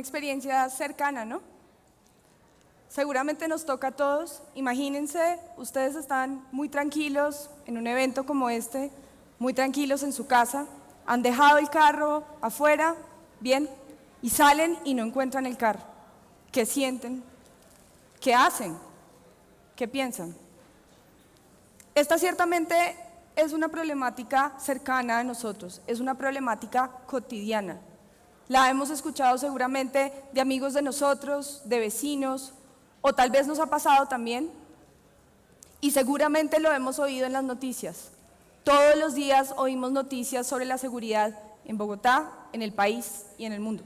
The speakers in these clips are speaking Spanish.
experiencia cercana, ¿no? Seguramente nos toca a todos. Imagínense, ustedes están muy tranquilos en un evento como este, muy tranquilos en su casa, han dejado el carro afuera, bien, y salen y no encuentran el carro. ¿Qué sienten? ¿Qué hacen? ¿Qué piensan? Esta ciertamente es una problemática cercana a nosotros, es una problemática cotidiana. La hemos escuchado seguramente de amigos de nosotros, de vecinos, o tal vez nos ha pasado también, y seguramente lo hemos oído en las noticias. Todos los días oímos noticias sobre la seguridad en Bogotá, en el país y en el mundo.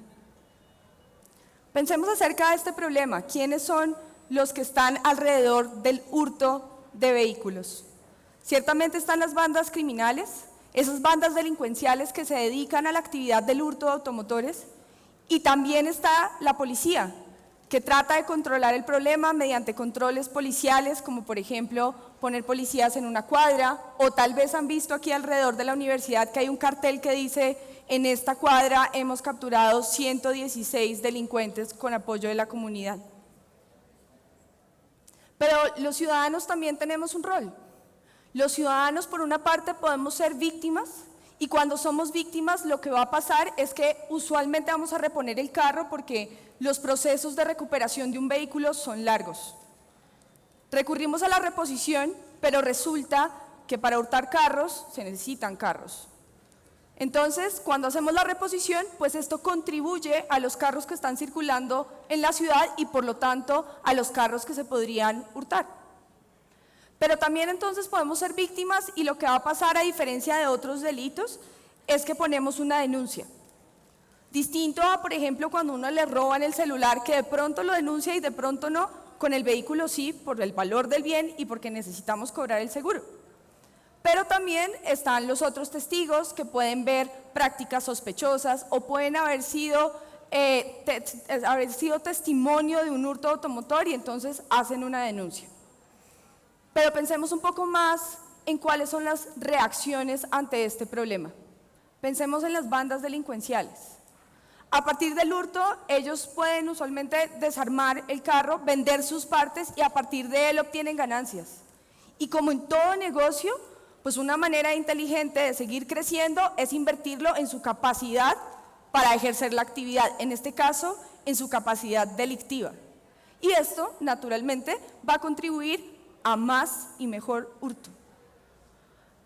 Pensemos acerca de este problema. ¿Quiénes son los que están alrededor del hurto de vehículos? Ciertamente están las bandas criminales, esas bandas delincuenciales que se dedican a la actividad del hurto de automotores, y también está la policía, que trata de controlar el problema mediante controles policiales, como por ejemplo poner policías en una cuadra, o tal vez han visto aquí alrededor de la universidad que hay un cartel que dice: en esta cuadra hemos capturado 116 delincuentes con apoyo de la comunidad. Pero los ciudadanos también tenemos un rol. Los ciudadanos, por una parte, podemos ser víctimas, y cuando somos víctimas lo que va a pasar es que usualmente vamos a reponer el carro porque los procesos de recuperación de un vehículo son largos. Recurrimos a la reposición, pero resulta que para hurtar carros se necesitan carros. Entonces, cuando hacemos la reposición, pues esto contribuye a los carros que están circulando en la ciudad y por lo tanto a los carros que se podrían hurtar. Pero también entonces podemos ser víctimas, y lo que va a pasar, a diferencia de otros delitos, es que ponemos una denuncia. Distinto a, por ejemplo, cuando uno le roban el celular, que de pronto lo denuncia y de pronto no, con el vehículo sí, por el valor del bien y porque necesitamos cobrar el seguro. Pero también están los otros testigos que pueden ver prácticas sospechosas o pueden haber sido testimonio de un hurto automotor y entonces hacen una denuncia. Pero pensemos un poco más en cuáles son las reacciones ante este problema. Pensemos en las bandas delincuenciales. A partir del hurto, ellos pueden usualmente desarmar el carro, vender sus partes y a partir de él obtienen ganancias. Y como en todo negocio, pues una manera inteligente de seguir creciendo es invertirlo en su capacidad para ejercer la actividad, en este caso, en su capacidad delictiva. Y esto, naturalmente, va a contribuir a más y mejor hurto.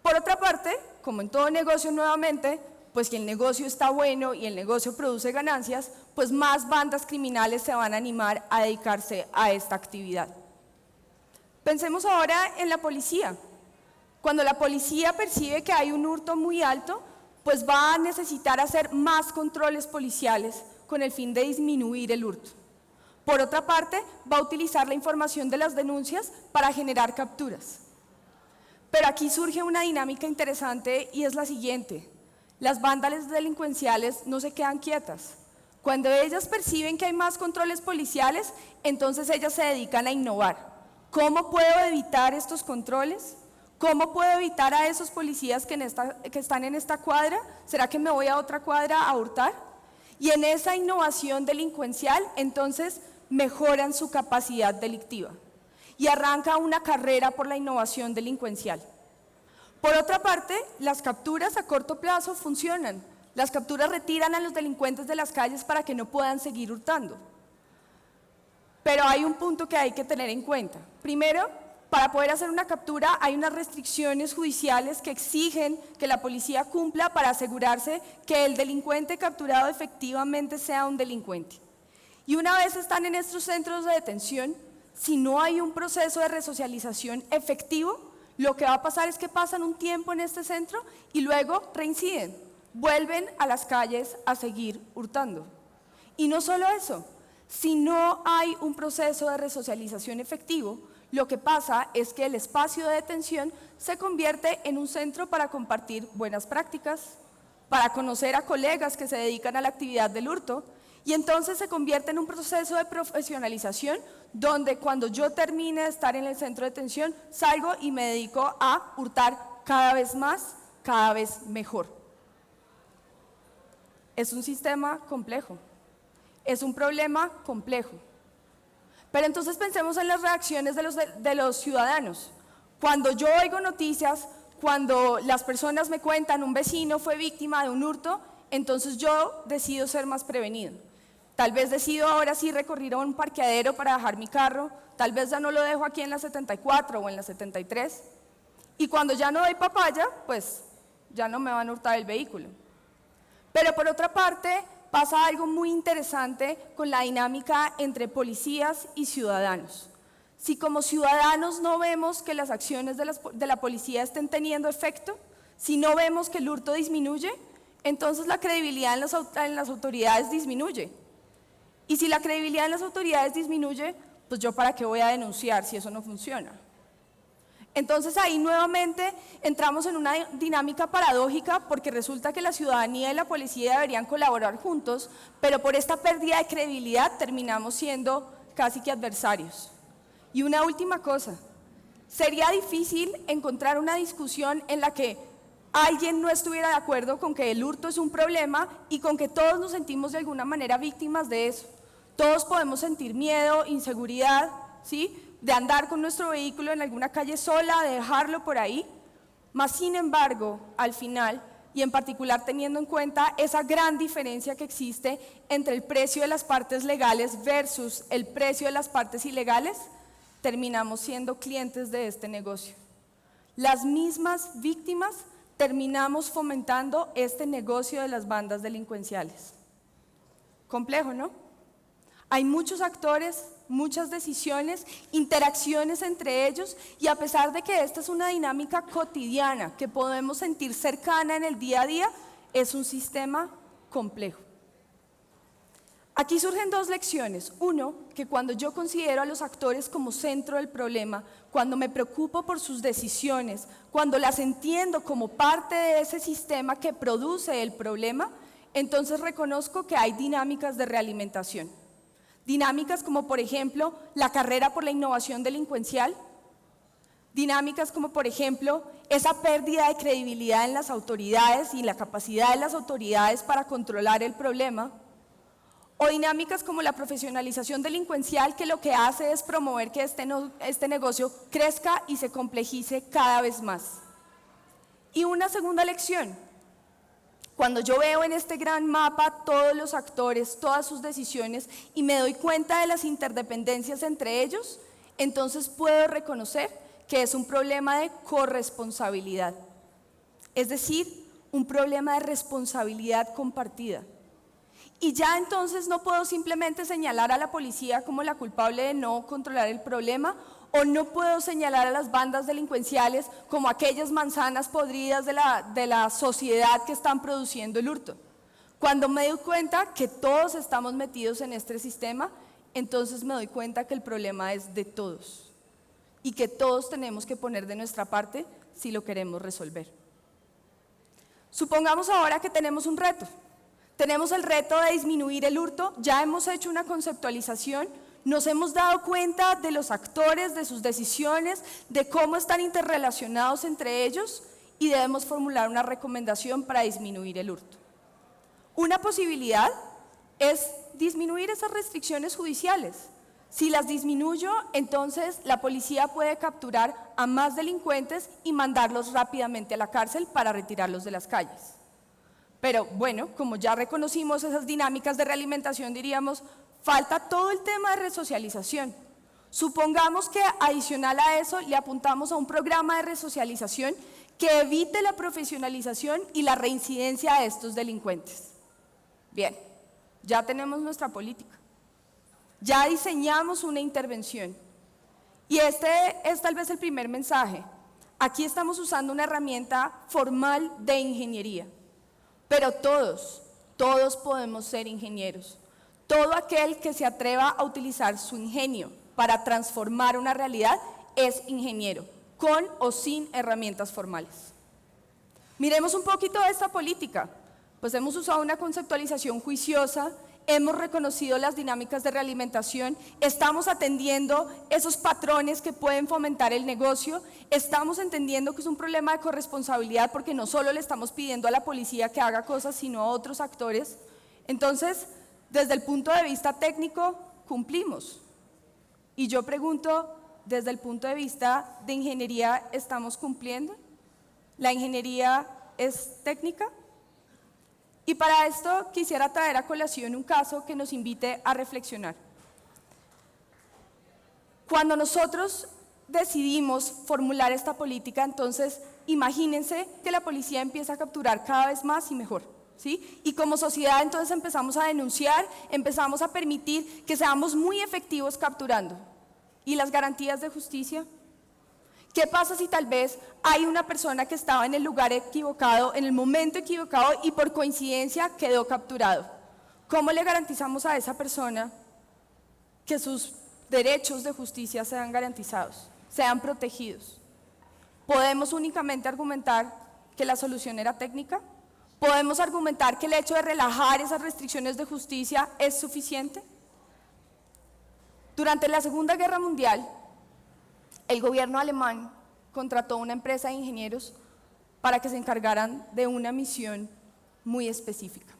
Por otra parte, como en todo negocio nuevamente, pues si el negocio está bueno y el negocio produce ganancias, pues más bandas criminales se van a animar a dedicarse a esta actividad. Pensemos ahora en la policía. Cuando la policía percibe que hay un hurto muy alto, pues va a necesitar hacer más controles policiales con el fin de disminuir el hurto. Por otra parte, va a utilizar la información de las denuncias para generar capturas. Pero aquí surge una dinámica interesante y es la siguiente: las bandas delincuenciales no se quedan quietas. Cuando ellas perciben que hay más controles policiales, entonces ellas se dedican a innovar. ¿Cómo puedo evitar estos controles? ¿Cómo puedo evitar a esos policías que están en esta cuadra? ¿Será que me voy a otra cuadra a hurtar? Y en esa innovación delincuencial, entonces, mejoran su capacidad delictiva y arranca una carrera por la innovación delincuencial. Por otra parte, las capturas a corto plazo funcionan. Las capturas retiran a los delincuentes de las calles para que no puedan seguir hurtando. Pero hay un punto que hay que tener en cuenta. Primero, para poder hacer una captura hay unas restricciones judiciales que exigen que la policía cumpla para asegurarse que el delincuente capturado efectivamente sea un delincuente. Y una vez están en estos centros de detención, si no hay un proceso de resocialización efectivo, lo que va a pasar es que pasan un tiempo en este centro y luego reinciden, vuelven a las calles a seguir hurtando. Y no solo eso, si no hay un proceso de resocialización efectivo, lo que pasa es que el espacio de detención se convierte en un centro para compartir buenas prácticas, para conocer a colegas que se dedican a la actividad del hurto, y entonces se convierte en un proceso de profesionalización donde cuando yo termine de estar en el centro de detención salgo y me dedico a hurtar cada vez más, cada vez mejor. Es un sistema complejo. Es un problema complejo. Pero entonces pensemos en las reacciones de los ciudadanos. Cuando yo oigo noticias, cuando las personas me cuentan un vecino fue víctima de un hurto, entonces yo decido ser más prevenido. Tal vez decido ahora sí recurrir a un parqueadero para dejar mi carro, tal vez ya no lo dejo aquí en la 74 o en la 73. Y cuando ya no doy papaya, pues ya no me van a hurtar el vehículo. Pero por otra parte, pasa algo muy interesante con la dinámica entre policías y ciudadanos. Si como ciudadanos no vemos que las acciones de la policía estén teniendo efecto, si no vemos que el hurto disminuye, entonces la credibilidad en las autoridades disminuye. Y si la credibilidad en las autoridades disminuye, pues yo para qué voy a denunciar si eso no funciona. Entonces ahí nuevamente entramos en una dinámica paradójica porque resulta que la ciudadanía y la policía deberían colaborar juntos, pero por esta pérdida de credibilidad terminamos siendo casi que adversarios. Y una última cosa, sería difícil encontrar una discusión en la que alguien no estuviera de acuerdo con que el hurto es un problema y con que todos nos sentimos de alguna manera víctimas de eso. Todos podemos sentir miedo, inseguridad, ¿sí?, de andar con nuestro vehículo en alguna calle sola, de dejarlo por ahí, mas sin embargo, al final, y en particular teniendo en cuenta esa gran diferencia que existe entre el precio de las partes legales versus el precio de las partes ilegales, terminamos siendo clientes de este negocio. Las mismas víctimas terminamos fomentando este negocio de las bandas delincuenciales. Complejo, ¿no? Hay muchos actores, muchas decisiones, interacciones entre ellos y a pesar de que esta es una dinámica cotidiana que podemos sentir cercana en el día a día, es un sistema complejo. Aquí surgen dos lecciones. Uno, que cuando yo considero a los actores como centro del problema, cuando me preocupo por sus decisiones, cuando las entiendo como parte de ese sistema que produce el problema, entonces reconozco que hay dinámicas de realimentación. Dinámicas como, por ejemplo, la carrera por la innovación delincuencial, dinámicas como, por ejemplo, esa pérdida de credibilidad en las autoridades y la capacidad de las autoridades para controlar el problema, o dinámicas como la profesionalización delincuencial que lo que hace es promover que este negocio crezca y se complejice cada vez más. Y una segunda lección, cuando yo veo en este gran mapa todos los actores, todas sus decisiones y me doy cuenta de las interdependencias entre ellos, entonces puedo reconocer que es un problema de corresponsabilidad, es decir, un problema de responsabilidad compartida. Y ya entonces no puedo simplemente señalar a la policía como la culpable de no controlar el problema, o no puedo señalar a las bandas delincuenciales como aquellas manzanas podridas de la sociedad que están produciendo el hurto. Cuando me doy cuenta que todos estamos metidos en este sistema, entonces me doy cuenta que el problema es de todos y que todos tenemos que poner de nuestra parte si lo queremos resolver. Supongamos ahora que tenemos un reto. Tenemos el reto de disminuir el hurto, ya hemos hecho una conceptualización, nos hemos dado cuenta de los actores, de sus decisiones, de cómo están interrelacionados entre ellos y debemos formular una recomendación para disminuir el hurto. Una posibilidad es disminuir esas restricciones judiciales. Si las disminuyo, entonces la policía puede capturar a más delincuentes y mandarlos rápidamente a la cárcel para retirarlos de las calles. Pero bueno, como ya reconocimos esas dinámicas de realimentación, diríamos, falta todo el tema de resocialización. Supongamos que adicional a eso le apuntamos a un programa de resocialización que evite la profesionalización y la reincidencia de estos delincuentes. Bien, ya tenemos nuestra política, ya diseñamos una intervención y este es tal vez el primer mensaje. Aquí estamos usando una herramienta formal de ingeniería. Pero todos podemos ser ingenieros. Todo aquel que se atreva a utilizar su ingenio para transformar una realidad es ingeniero, con o sin herramientas formales. Miremos un poquito de esta política, pues hemos usado una conceptualización juiciosa, hemos reconocido las dinámicas de realimentación, estamos atendiendo esos patrones que pueden fomentar el negocio, estamos entendiendo que es un problema de corresponsabilidad porque no solo le estamos pidiendo a la policía que haga cosas, sino a otros actores. Entonces, Desde el punto de vista técnico, cumplimos. Y yo pregunto, desde el punto de vista de ingeniería, ¿estamos cumpliendo? ¿La ingeniería es técnica? Y para esto quisiera traer a colación un caso que nos invite a reflexionar. Cuando nosotros decidimos formular esta política, entonces imagínense que la policía empieza a capturar cada vez más y mejor, ¿sí? Y como sociedad entonces empezamos a denunciar, empezamos a permitir que seamos muy efectivos capturando. ¿Y las garantías de justicia? ¿Qué pasa si tal vez hay una persona que estaba en el lugar equivocado, en el momento equivocado y por coincidencia quedó capturado? ¿Cómo le garantizamos a esa persona que sus derechos de justicia sean garantizados, sean protegidos? ¿Podemos únicamente argumentar que la solución era técnica? ¿Podemos argumentar que el hecho de relajar esas restricciones de justicia es suficiente? Durante la Segunda Guerra Mundial, el gobierno alemán contrató una empresa de ingenieros para que se encargaran de una misión muy específica.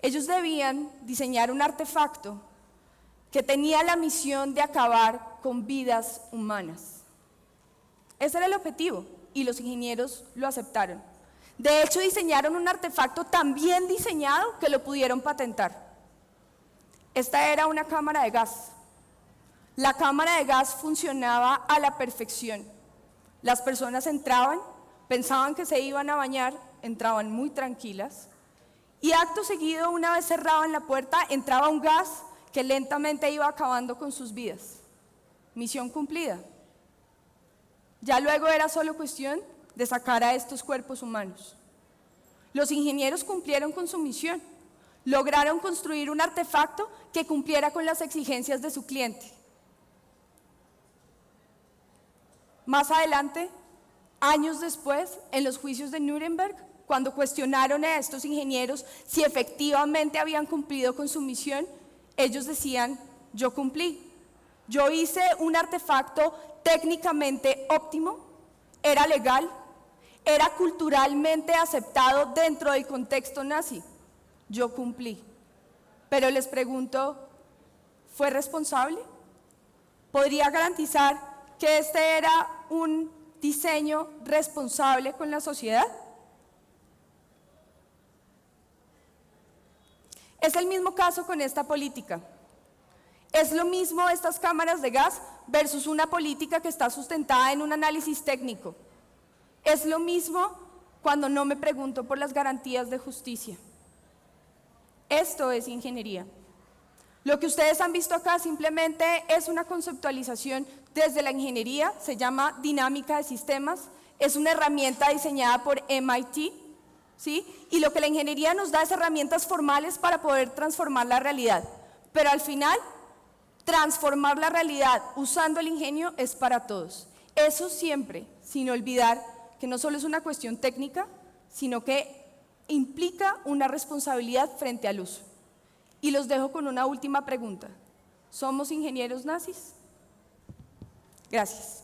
Ellos debían diseñar un artefacto que tenía la misión de acabar con vidas humanas. Ese era el objetivo y los ingenieros lo aceptaron. De hecho, diseñaron un artefacto tan bien diseñado que lo pudieron patentar. Esta era una cámara de gas. La cámara de gas funcionaba a la perfección. Las personas entraban, pensaban que se iban a bañar, entraban muy tranquilas, y acto seguido, una vez cerraban la puerta, entraba un gas que lentamente iba acabando con sus vidas. Misión cumplida. Ya luego era solo cuestión de sacar a estos cuerpos humanos. Los ingenieros cumplieron con su misión. Lograron construir un artefacto que cumpliera con las exigencias de su cliente. Más adelante, años después, en los juicios de Nuremberg, cuando cuestionaron a estos ingenieros si efectivamente habían cumplido con su misión, ellos decían: yo cumplí, yo hice un artefacto técnicamente óptimo, era legal, era culturalmente aceptado dentro del contexto nazi, yo cumplí. Pero les pregunto, ¿fue responsable? ¿Podría garantizar que este era un diseño responsable con la sociedad? Es el mismo caso con esta política. Es lo mismo estas cámaras de gas versus una política que está sustentada en un análisis técnico. Es lo mismo cuando no me pregunto por las garantías de justicia. Esto es ingeniería. Lo que ustedes han visto acá simplemente es una conceptualización desde la ingeniería, se llama dinámica de sistemas, es una herramienta diseñada por MIT, ¿sí? Y lo que la ingeniería nos da es herramientas formales para poder transformar la realidad. Pero al final, transformar la realidad usando el ingenio es para todos. Eso siempre, sin olvidar que no solo es una cuestión técnica, sino que implica una responsabilidad frente al uso. Y los dejo con una última pregunta. ¿Somos ingenieros nazis? Gracias.